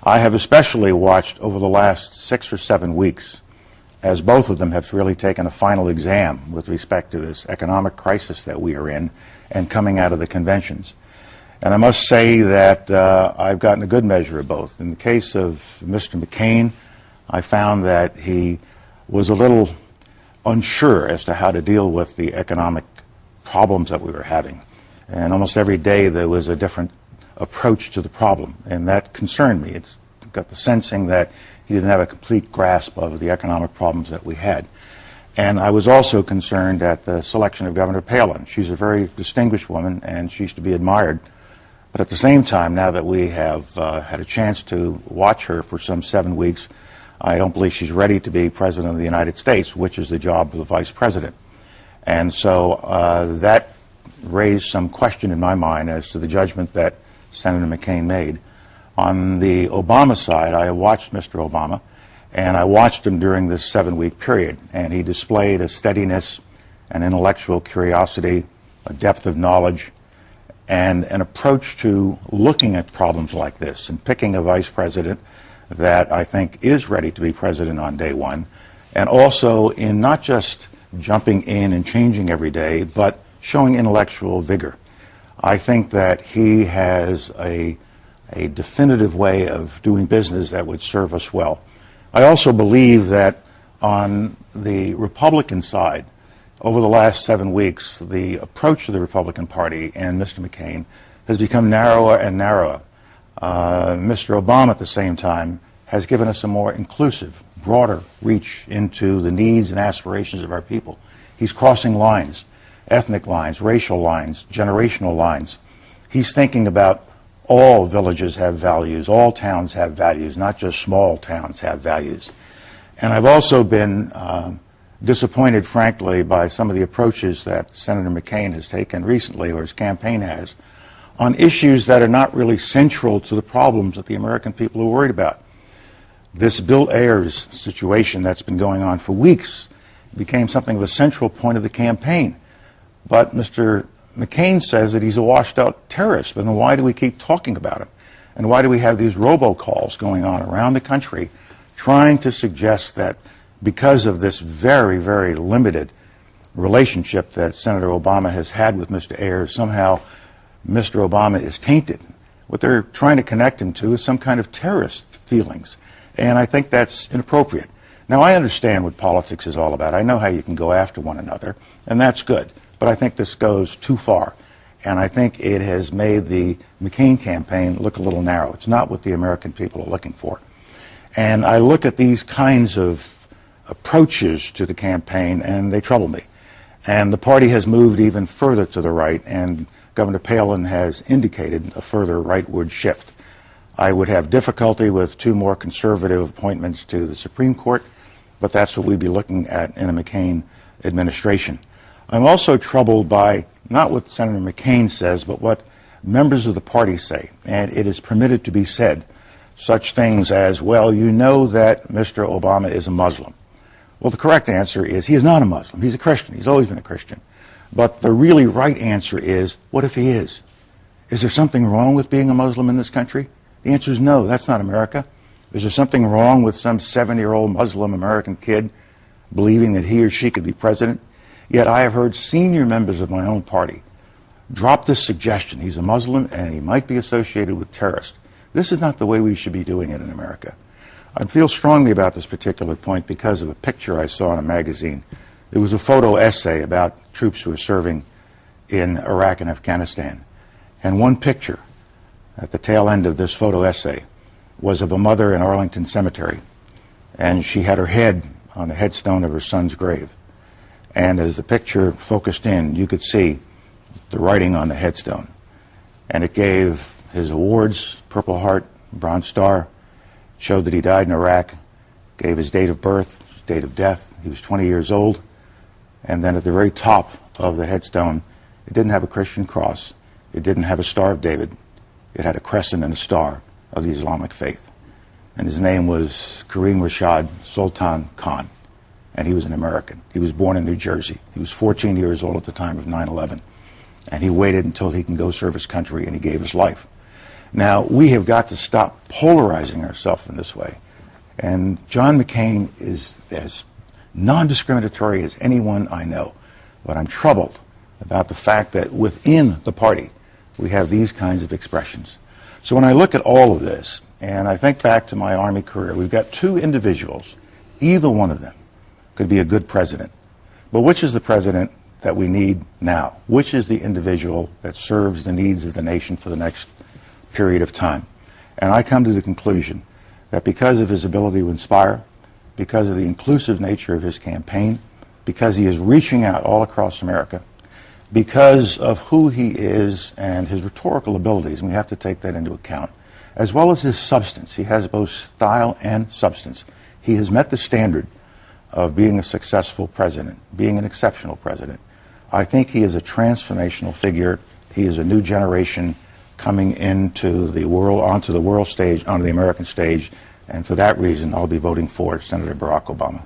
I have especially watched over the last 6 or 7 weeks as both of them have really taken a final exam with respect to this economic crisis that we are in and coming out of the conventions. And I must say that I've gotten a good measure of both. In the case of Mr. McCain, I found that he was a little unsure as to how to deal with the economic problems that we were having. And almost every day there was a different approach to the problem, and that concerned me. It's got the sensing that he didn't have a complete grasp of the economic problems that we had. And I was also concerned at the selection of Governor Palin. She's a very distinguished woman, and she's to be admired. But at the same time, now that we have had a chance to watch her for some 7 weeks, I don't believe she's ready to be President of the United States, which is the job of the Vice President. And so that raised some question in my mind as to the judgment that Senator McCain made. On the Obama side, I watched Mr. Obama, and I watched him during this 7-week period, and he displayed a steadiness, an intellectual curiosity, a depth of knowledge, and an approach to looking at problems like this and picking a vice president that I think is ready to be president on day one, and also in not just jumping in and changing every day, but showing intellectual vigor. I think that he has a definitive way of doing business that would serve us well. I also believe that on the Republican side, over the last 7 weeks, the approach of the Republican Party and Mr. McCain has become narrower and narrower. Mr. Obama, at the same time, has given us a more inclusive, broader reach into the needs and aspirations of our people. He's crossing lines, ethnic lines, racial lines, generational lines. He's thinking about all villages have values, all towns have values, not just small towns have values. And I've also been disappointed, frankly, by some of the approaches that Senator McCain has taken recently, or his campaign has, on issues that are not really central to the problems that the American people are worried about. This Bill Ayers situation that's been going on for weeks became something of a central point of the campaign. But Mr. McCain says that he's a washed-out terrorist, but then why do we keep talking about him? And why do we have these robocalls going on around the country trying to suggest that because of this very, very limited relationship that Senator Obama has had with Mr. Ayers, somehow Mr. Obama is tainted? What they're trying to connect him to is some kind of terrorist feelings, and I think that's inappropriate. Now, I understand what politics is all about. I know how you can go after one another, and that's good. But I think this goes too far, and I think it has made the McCain campaign look a little narrow. It's not what the American people are looking for. And I look at these kinds of approaches to the campaign, and they trouble me. And the party has moved even further to the right, and Governor Palin has indicated a further rightward shift. I would have difficulty with 2 more conservative appointments to the Supreme Court, but that's what we'd be looking at in a McCain administration. I'm also troubled by not what Senator McCain says, but what members of the party say. And it is permitted to be said such things as, well, you know that Mr. Obama is a Muslim. Well, the correct answer is he is not a Muslim. He's a Christian. He's always been a Christian. But the really right answer is, what if he is? Is there something wrong with being a Muslim in this country? The answer is no. That's not America. Is there something wrong with some 70-year-old Muslim American kid believing that he or she could be president? Yet I have heard senior members of my own party drop this suggestion. He's a Muslim and he might be associated with terrorists. This is not the way we should be doing it in America. I feel strongly about this particular point because of a picture I saw in a magazine. It was a photo essay about troops who were serving in Iraq and Afghanistan. And one picture at the tail end of this photo essay was of a mother in Arlington Cemetery. And she had her head on the headstone of her son's grave. And as the picture focused in, you could see the writing on the headstone. And it gave his awards, Purple Heart, Bronze Star, showed that he died in Iraq, gave his date of birth, his date of death. He was 20 years old. And then at the very top of the headstone, it didn't have a Christian cross. It didn't have a Star of David. It had a crescent and a star of the Islamic faith. And his name was Kareem Rashad Sultan Khan. And he was an American. He was born in New Jersey. He was 14 years old at the time of 9/11. And he waited until he can go serve his country, and he gave his life. Now, we have got to stop polarizing ourselves in this way. And John McCain is as non-discriminatory as anyone I know. But I'm troubled about the fact that within the party, we have these kinds of expressions. So when I look at all of this, and I think back to my Army career, we've got two individuals, either one of them could be a good president. But which is the president that we need now? Which is the individual that serves the needs of the nation for the next period of time? And I come to the conclusion that because of his ability to inspire, because of the inclusive nature of his campaign, because he is reaching out all across America, because of who he is and his rhetorical abilities, and we have to take that into account, as well as his substance. He has both style and substance. He has met the standard of being a successful president, being an exceptional president. I think he is a transformational figure. He is a new generation coming into the world, onto the world stage, onto the American stage, and for that reason, I'll be voting for Senator Barack Obama.